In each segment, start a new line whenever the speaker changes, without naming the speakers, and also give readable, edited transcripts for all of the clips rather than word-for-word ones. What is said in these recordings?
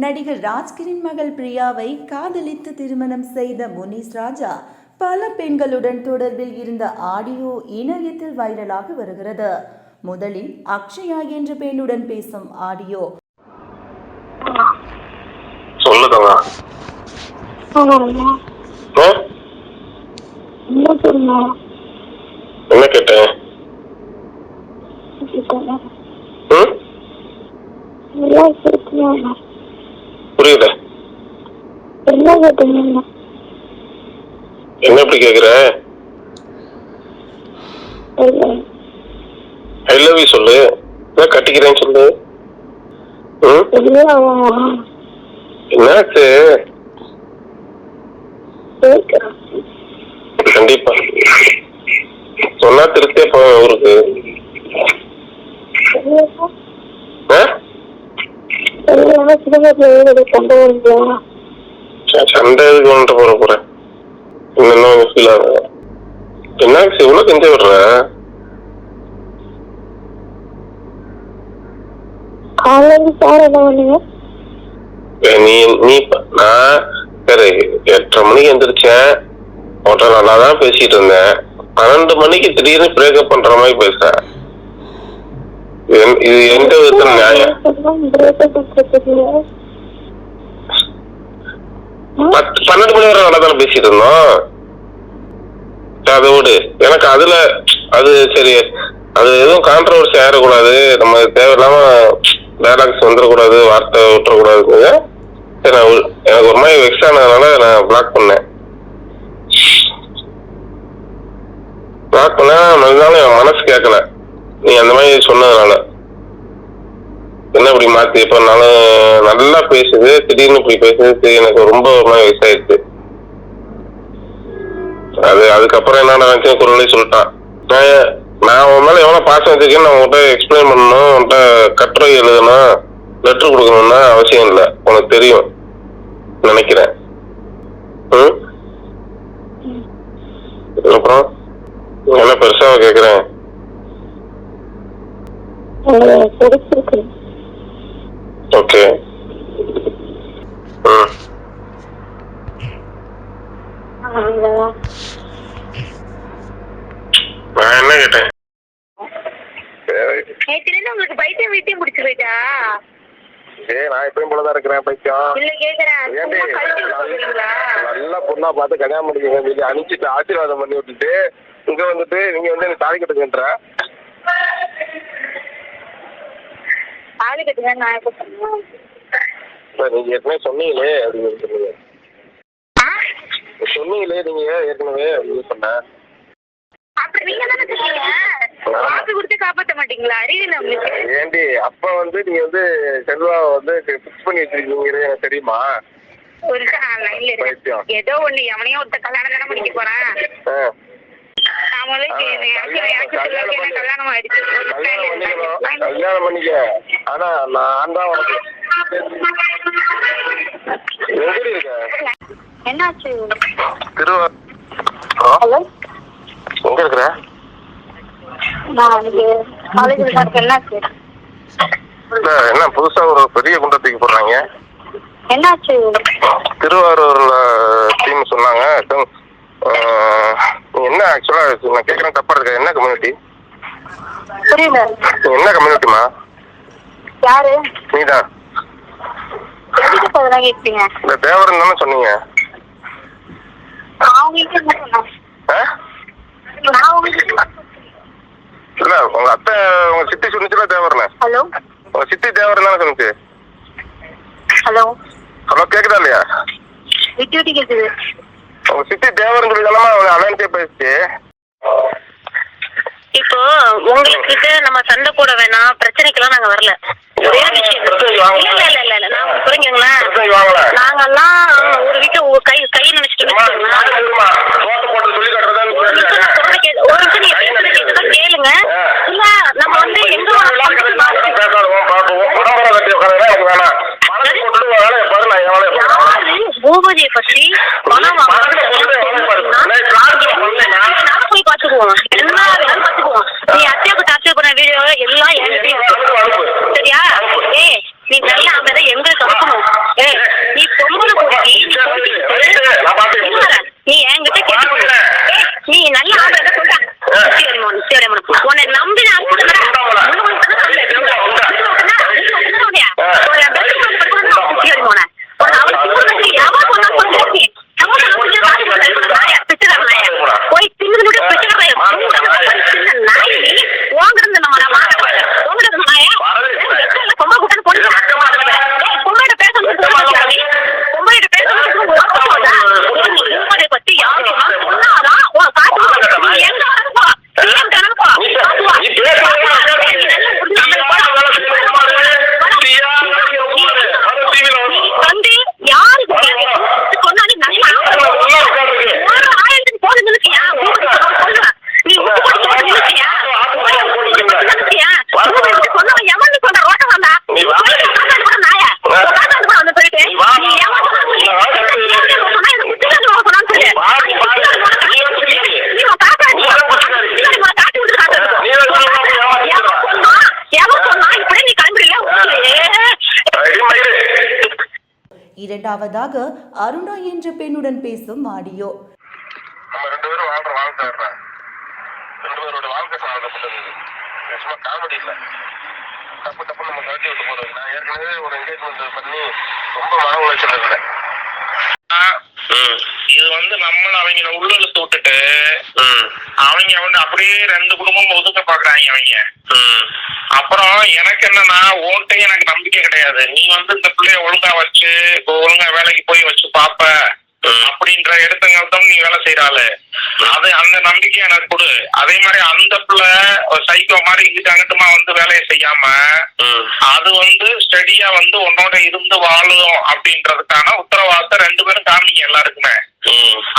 நடிகர் ராஜ்கிரின் மகள் பிரியாவை காதலித்து திருமணம் செய்த முனிஸ் ராஜா பல பெண்களுடன் தொடர்பில் இருந்த ஆடியோ இணையத்தில் வைரலாக வருகிறது. முதலில் அக்ஷயா என்ற பெண்ணுடன் பேசும் ஆடியோ.
என்ன கேட்டேன்? புரியல. என்ன இப்படி கேக்குற? ஐ லவ் யூ சொல்லு. கட்டிக்கிறேன்னு சொல்லு. என்னாச்சு? கண்டிப்பா சொன்னா திருத்தே போவேன் ஊருக்கு. சண்டை எதுக்கு வந்துட்டு போறேன். இன்னும் ஃபீல் ஆகும். என்னாச்சு இவ்வளவு கெஞ்ச விடுற? நீ நான் சரி 8:30 மணிக்கு எந்திரிச்சேன். உன்கிட்ட நல்லாதான் பேசிட்டு இருந்தேன். 12 மணிக்கு திடீர்னு பிரேக்கப் பண்ற மாதிரி பேச, இது எந்த விதத்துல நியாயம்? 12 மணி வரை நல்லா தானே பேசிட்டு இருந்தோம். அதை விடு. எனக்கு அதுல அது சரி, அது எதுவும் கான்ட்ரவர்சி ஆயிடக்கூடாது, நம்ம தேவையில்லாம டைலாக்ஸ் வந்துடக்கூடாது, வார்த்தை விட்டுறக்கூடாது. சரி, எனக்கு ஒரு மாதிரி வெக்ஸ் ஆனதுனால நான் பிளாக் பண்ணேன். பிளாக் பண்ண இருந்தாலும் என் மனசு கேட்கல நீ அந்த மாதிரி சொன்னதுனால. என்ன இப்படி மாத்தி இப்பனாலும் நல்லா பேசுது, திடீர்னு இப்படி பேசுது, எனக்கு ரொம்ப ஒரு மாதிரி வெக்ஸ் ஆயிடுச்சு. அதுக்கப்புறம் என்ன நினைச்சேன், குரலே சொல்லிட்டான். நான் உன் மேல எவ்வளவு பாசம் வச்சிருக்கேன்னு நான் உன்கிட்ட எக்ஸ்பிளைன் பண்ணணும், உன்கிட்ட கட்டுரை எழுதணும், லெட்டர் கொடுக்கணும்னா அவசியம் இல்லை. உனக்கு தெரியும் நினைக்கிறேன். அப்புறம் என்ன பெருசா கேக்குறேன்? ஓகே. நான் என்ன கேட்டேன்?
உங்களுக்கு பைத்தியம் வீட்டையும் முடிச்சு போயிட்டா?
நான் எப்பயும் போலதான் இருக்கிறேன். பைத்தியம்
இல்ல கேக்குறேன்.
நல்ல பொண்ணா பார்த்து கல்யாணம் பண்ணிக்கங்க சொல்லி அனுப்பிச்சிட்டு ஆசீர்வாதம் பண்ணி விட்டுட்டு இங்க வந்துட்டு நீங்க வந்து எனக்கு தாலி கட்டுங்கன்ற.
தாலி கட்டுங்க நான் எப்ப சொன்னேன்?
நீங்க ஏற்கனவே சொன்னீங்களே அப்படின்னு சொன்னீங்க. சொன்னீங்களே நீங்க ஏற்கனவே அப்படின்னு சொன்ன.
அப்ப நீங்க தானே சொன்னீங்க வாக்கு கொடுத்து காப்பாற்ற மாட்டீங்களா? அறிவியல் உங்களுக்கு
ஏண்டி அப்ப வந்து நீங்க வந்து செல்வாவை வந்து பிக்ஸ் பண்ணி வச்சிருக்கீங்க, எனக்கு தெரியுமா?
ஒரு ஏதோ ஒண்ணு எவனையும் ஒருத்த கல்யாணம் தானே பண்ணிக்க போறேன். கல்யாணம் ஆயிடுச்சு.
கல்யாணம் பண்ணிக்க. ஆனா நான் தான் உனக்கு எப்படி இருக்க?
என்னாச்சு?
ஹலோ, எங்க இருக்கிற? என்ன புதுசா ஒரு பெரிய குண்டத்துக்கு போடுறாங்க?
என்னாச்சு?
திருவாரூர்ல டீம் சொன்னாங்க. என்ன ஆக்சுவலா நான் கேக்குறேன், தப்பா இருக்க? என்ன கம்யூனிட்டி?
புரியல.
என்ன கம்யூனிட்டிமா?
யாரு?
நீதான்.
கேட்பீங்க
இந்த தேவரன் தானே சொன்னீங்க? இல்ல உங்க அத்தை உங்க சித்தி சொன்னிச்சுல தேவரன.
ஹலோ,
உங்க சித்தி தேவரன் தானே சொன்னிச்சு?
ஹலோ
ஹலோ, கேக்குதா இல்லையா?
விட்டு விட்டு கேக்குது.
உங்க சித்தி தேவரன் சொல்லி அவங்க அலைன்ஸே பேசிச்சு.
இப்போ உங்களுக்கு நம்ம சண்டை போட வேணாம், பிரச்சனைக்கெல்லாம் நாங்க வரல. ஒரே விஷயம் இல்ல நான் புரிஞ்சுங்களா, நாங்கெல்லாம் ஒரு வீட்டை கை நினைச்சிட்டு கேளுங்க. இல்ல நம்ம வந்து எங்க பூபதியை பற்றி பணம் போய் பாத்துக்குவோம், எல்லா வேலையும் பாத்துக்குவோம். நீ அத்தியாவுக்கு டார்ச்சர் பண்ண வீடியோ எல்லாம் சரியா? நீ நல்லா அந்த எங்களுக்கு அனுப்பணும். பொம்பளை போய் நீ என்கிட்ட கேட்டு நீ நல்ல ஆர்டர் சொல்ற சரி உன்னை நம்பி நான் போய் தின்னு நாய் ஓங்கிறது நம்ம ஓங்கிறது நாயா பொம்பளை கூட்டம் போட்டு பொம்பளை பேச பத்தி யாரும் சொன்னாதான் எங்க வந்து யாரு சொன்னாலும் போன நீ சொன்ன எவன் சொல்ற ரோட்டம் வந்தா நாயா போயிட்டு
இரண்டாவதாக அருணா என்ற பெண்ணுடன் பேசும் ஆடியோ.
நம்ம 2 பேரும் வாழ்ற வாழ்க்கை 2 பேரோட வாழ்க்கை சம்பந்தப்பட்டது. சும்மா காமெடி இல்லை. தப்பு நம்ம கட்டி விட்டு போறது. நான் ஏற்கனவே ஒரு என்கேஜ்மெண்ட் பண்ணி ரொம்ப மன உளைச்சல் இருந்தேன். இது வந்து நம்மள அவங்கள உள்ள இழுத்து விட்டுட்டு அவங்க வந்து அப்படியே 2 குடும்பம் ஒதுக்க பாக்குறாங்க அவங்க. அப்புறம் எனக்கு என்னன்னா ஓன்ட்டையும் எனக்கு நம்பிக்கை கிடையாது. நீ வந்து இந்த பிள்ளைய ஒழுங்கா வச்சு ஒழுங்கா வேலைக்கு போய் வச்சு பாப்ப அப்படின்ற எடுத்தங்கள்தான் நீ வேலை செய்யறாள். அது அந்த நம்பிக்கை எனக்கு கொடு. அதே மாதிரி அந்த பிள்ளை சைக்கோ மாதிரி இங்கிட்டு அங்கிட்டுமா வந்து வேலையை செய்யாம அது வந்து ஸ்டடியா வந்து உன்னோட இருந்து வாழும் அப்படின்றதுக்கான உத்தரவாதத்தை 2 பேரும் காமிங்க எல்லாருக்குமே.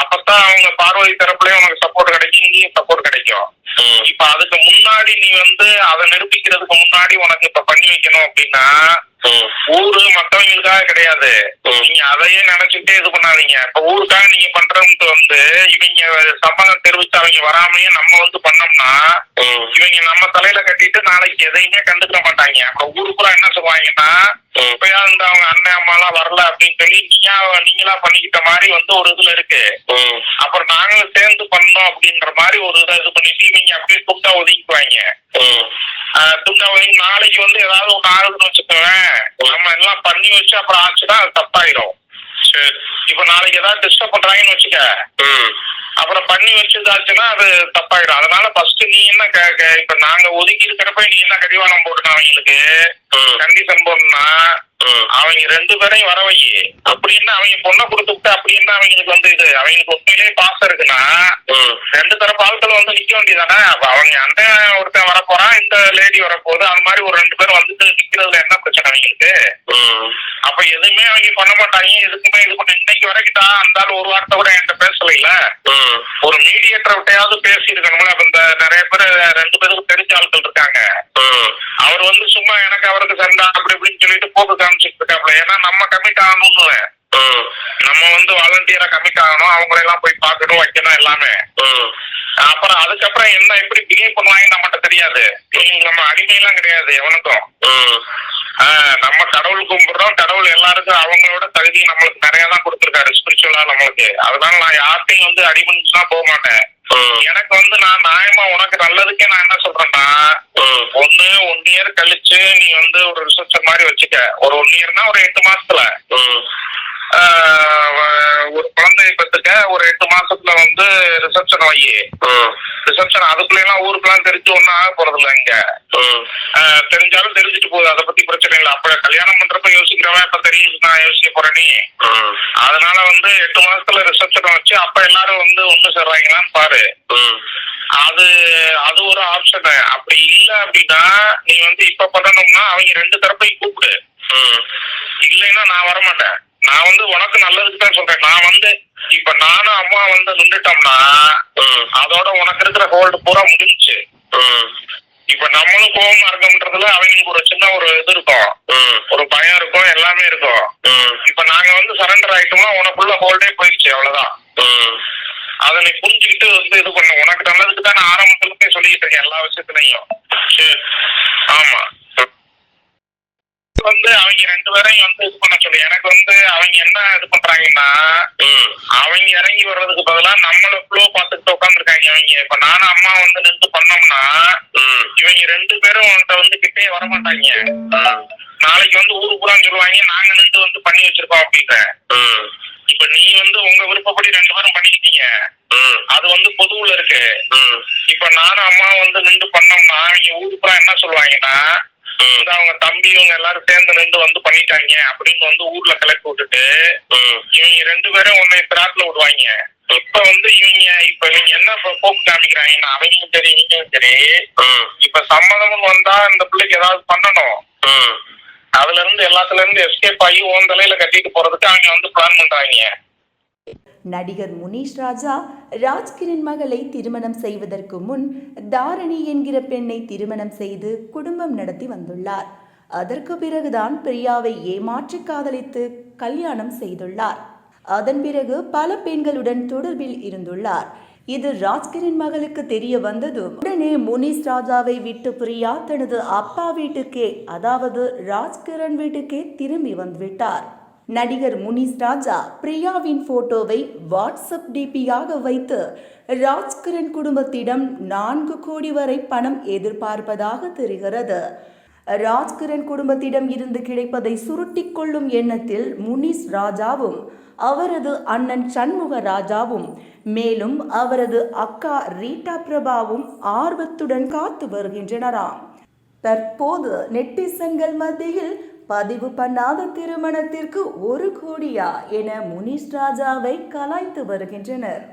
அப்பதான் அவங்க பார்வை தரப்புலயும் உனக்கு சப்போர்ட் கிடைக்கும், இங்கேயும் சப்போர்ட் கிடைக்கும். இப்ப அதுக்கு முன்னாடி நீ வந்து அதை நிரூபிக்கிறதுக்கு முன்னாடி உனக்கு இப்ப பண்ணி வைக்கணும் அப்படின்னா ஊரு மத்தவங்களுக்காக கிடையாது. நீங்க அதையே நினைச்சுட்டே இது பண்ணாதீங்க. இப்ப ஊருக்காக நீங்க பண்றது வந்து இவங்க சம்மதம் தெரிவிச்சு அவங்க வராமையே நம்ம வந்து பண்ணோம்னா இவங்க நம்ம தலையில கட்டிட்டு நாளைக்கு எதையுமே கண்டுக்க மாட்டாங்க. அப்புறம் ஊருக்குள்ள என்ன சொல்லுவாங்கன்னா இப்பயா இந்த அவங்க அண்ணன் அம்மா எல்லாம் வரல அப்படின்னு சொல்லி நீங்களா பண்ணிக்கிட்ட மாதிரி வந்து ஒரு இதுல இருக்கு. அப்புறம் நாங்களும் சேர்ந்து பண்ணோம் அப்படின்ற மாதிரி ஒரு இதை இது பண்ணிட்டு இவங்க அப்படியே துண்டா ஒதுக்கிக்குவாங்க. துண்டா ஒதுங்கி நாளைக்கு வந்து ஏதாவது ஒண்ணு ஆகுதுன்னு வச்சுக்கோவேன், நம்ம எல்லாம் பண்ணி வச்சு அப்புறம் ஆச்சுன்னா அது தப்பாயிரும். சரி, இப்ப நாளைக்கு ஏதாவது டிஸ்டர்ப் பண்றாங்கன்னு வச்சுக்க, அப்புறம் பண்ணி வச்சதாச்சுன்னா அது தப்பாயிடும். அதனால ஃபர்ஸ்ட் நீ என்ன இப்ப நாங்க ஒதுக்கி இருக்கிறப்ப நீ என்ன கடிவாளம் போட்டுனா அவங்களுக்கு கண்டிஷன் போடணும்னா அவங்க 2 பேரையும் வர வை. அப்படின்னு அவங்க பொண்ணை கொடுத்துட்டு அப்படின்னு அவங்களுக்கு வந்து இது அவங்களுக்கு உண்மையிலேயே பாசம் இருக்குன்னா 2 தரப்பு ஆட்கள் வந்து நிக்க வேண்டியதானே. அவங்க அண்ணன் ஒருத்தன் வரப்போறான், இந்த லேடி வரப்போகுது, அது மாதிரி ஒரு 2 பேர் வந்துட்டு நிக்கிறதுல என்ன பிரச்சனை அவங்களுக்கு? அப்ப எதுவுமே அவங்க பண்ண மாட்டாங்க. எதுக்குமே இது பண்ண இன்னைக்கு வரைக்கும் தான் அந்த ஒரு வார்த்தை கூட என்கிட்ட பேசல. இல்ல ஒரு மீடியேட்டர் விட்டையாவது பேசி இருக்கணும்ல. அப்ப இந்த நிறைய பேர் 2 பேருக்கு தெரிஞ்ச ஆட்கள் இருக்காங்க. அவர் வந்து சும்மா எனக்கு அவருக்கு சண்டை அப்படி இப்படின்னு சொல்லிட்டு போக்கு காமிச்சிட்டு இருக்காப்ல. ஏன்னா நம்ம கமிட் ஆகணும்னு நம்ம வந்து வாலண்டியரா கமிட் ஆகணும், அவங்களை எல்லாம் போய் பார்க்கணும் வைக்கணும் எல்லாமே. அப்புறம் அதுக்கப்புறம் என்ன எப்படி பிஹேவ் பண்ணுவாங்கன்னு நம்மகிட்ட தெரியாது. நம்ம அடிமையெல்லாம் கிடையாது எவனுக்கும். நம்ம கடவுள் கும்பிடுறோம், கடவுள் எல்லாருக்கும் அவங்களோட தகுதி நம்மளுக்கு நிறைய தான் கொடுத்துருக்காரு ஸ்பிரிச்சுவலா நம்மளுக்கு. அதனால நான் யார்ட்டையும் வந்து அடிமைச்சுனா போக மாட்டேன். எனக்கு வந்து நான் நியாயமா உனக்கு நல்லதுக்கே நான் என்ன சொல்றேன்னா 1 இயர் கழிச்சு நீ வந்து ஒரு ரிசப்ஷன் மாதிரி வச்சுக்க. ஒரு 1 இயர்னா ஒரு 8 மாசத்துல ஒரு குழந்தைய பெற்றுக்க. ஒரு 8 மாசத்துல வந்து ரிசப்ஷன் வை. ரிசப்ஷன் அதுக்குள்ள எல்லாம் ஊருக்குலாம் தெரிஞ்சு ஒன்னும் ஆக போறது இல்லை. இங்க தெரிஞ்சாலும் தெரிஞ்சுட்டு போகுது, அதை பத்தி பிரச்சனை இல்லை. அப்ப கல்யாணம் பண்றப்ப யோசிக்கிறவன் இப்ப தெரியுது நான் யோசிக்க போறேன் நீ. அதனால வந்து 8 மாசத்துல ரிசப்ஷன் வச்சு அப்ப எல்லாரும் வந்து ஒண்ணு சேர்றாங்களான்னு பாரு. அது ஒரு ஆப்ஷன். அப்படி இல்லை அப்படின்னா நீ வந்து இப்ப பண்ணணும்னா அவங்க 2 தரப்பையும் கூப்பிடு. இல்லைன்னா நான் வரமாட்டேன். நான் வந்து உனக்கு நல்லதுக்கு தான் சொல்றேன். நான் வந்து இப்ப நானும் அம்மா வந்து நின்றுட்டோம்னா அதோட உனக்கு இருக்கிற ஹோல்டு பூரா முடிஞ்சுச்சு. இப்ப நம்மளும் கோபமா இருக்கோம்ன்றதுல அவங்களுக்கு ஒரு சின்ன ஒரு இது இருக்கும், ஒரு பயம் இருக்கும், எல்லாமே இருக்கும். இப்ப நாங்க வந்து சரண்டர் ஆயிட்டோம்னா உனக்குள்ள ஹோல்டே போயிடுச்சு, அவ்வளவுதான். அதை நீ புரிஞ்சுக்கிட்டு வந்து இது பண்ண. உனக்கு நல்லதுக்கு தான் நான் ஆரம்பத்துலயே சொல்லிட்டு இருக்கேன் எல்லா விஷயத்துலயும். ஆமா.
வந்து அவங்க 2 பேரையும் வந்து இது பண்ண சொல்லு. எனக்கு வந்து அவங்க என்ன இது பண்றாங்கன்னா, அவங்க இறங்கி வர்றதுக்கு பதிலா நம்மள ஃப்ளோ பார்த்துட்டு உட்காந்துருக்காங்க அவங்க. இப்ப நானும் அம்மா வந்து நின்று பண்ணோம்னா இவங்க 2 பேரும் உன்கிட்ட வந்து கிட்டே வர மாட்டாங்க. நாளைக்கு வந்து ஊருக்கு பூரா சொல்லுவாங்க நாங்க நின்று வந்து பண்ணி வச்சிருக்கோம் அப்படின்னு. இப்ப நீ வந்து உங்க விருப்பப்படி 2 பேரும் பண்ணிக்கிட்டீங்க, அது வந்து பொதுவுல இருக்கு. இப்ப நானும் அம்மா வந்து நின்று பண்ணோம்னா அவங்க ஊருக்கு பூரா என்ன சொல்லுவாங்கன்னா, அவங்க தம்பி இவங்க எல்லாரும் சேர்ந்து நின்று வந்து பண்ணிட்டாங்க அப்படின்னு வந்து ஊர்ல கிளப்பி விட்டுட்டு இவங்க 2 பேரும் உன்னை திராட்டுல விடுவாங்க. இப்ப வந்து இவங்க என்ன போக்கு காமிக்கிறாங்கன்னா, அவங்களும் சரி நீங்களும் சரி, இப்ப சம்மதம் வந்தா இந்த பிள்ளைக்கு ஏதாவது பண்ணணும், அதுல இருந்து எல்லாத்துல இருந்து எஸ்கேப் ஆகி உன் தலையில கட்டிட்டு போறதுக்கு அவங்க வந்து பிளான் பண்றாங்க.
நடிகர் முனிஷ் ராஜா ராஜ்கிரண் மகளை திருமணம் செய்வதற்கு முன் தாரணி என்கிற பெண்ணை திருமணம் செய்து குடும்பம் நடத்தி வந்துள்ளார். அதற்கு பிறகுதான் பிரியாவை ஏமாற்றி காதலித்து கல்யாணம் செய்துள்ளார். அதன் பிறகு பல பெண்களுடன் தொடர்பில் இருந்துள்ளார். இது ராஜ்கிரண் மகளுக்கு தெரிய வந்ததும் உடனே முனிஷ் ராஜாவை விட்டு பிரியா தனது அப்பா வீட்டுக்கே, அதாவது ராஜ்கிரண் வீட்டுக்கே திரும்பி வந்துவிட்டார். நடிகர் முனிஷ் ராஜா பிரியாவின் போட்டோவை வாட்ஸ்அப் டிபியாக வைத்து ராஜ்கிரண் குடும்பத்திடம் 4 கோடி வரை பணம் எதிர்பார்ப்பதாக தெரிகிறது. ராஜ்கிரண் குடும்பத்திடம் இருந்து கிடைப்பதை சுருட்டிக் கொள்ளும் எண்ணத்தில் முனிஷ் ராஜாவும் அவரது அண்ணன் சண்முக ராஜாவும் மேலும் அவரது அக்கா ரீட்டா பிரபாவும் ஆர்வத்துடன் காத்து வருகின்றனராம். தற்போது நெட்டிசன்கள் மத்தியில் பதிவு பண்ணாத திருமணத்திற்கு 1 கோடியா என முனிஷ் ராஜாவை கலாய்த்து வருகின்றனர்.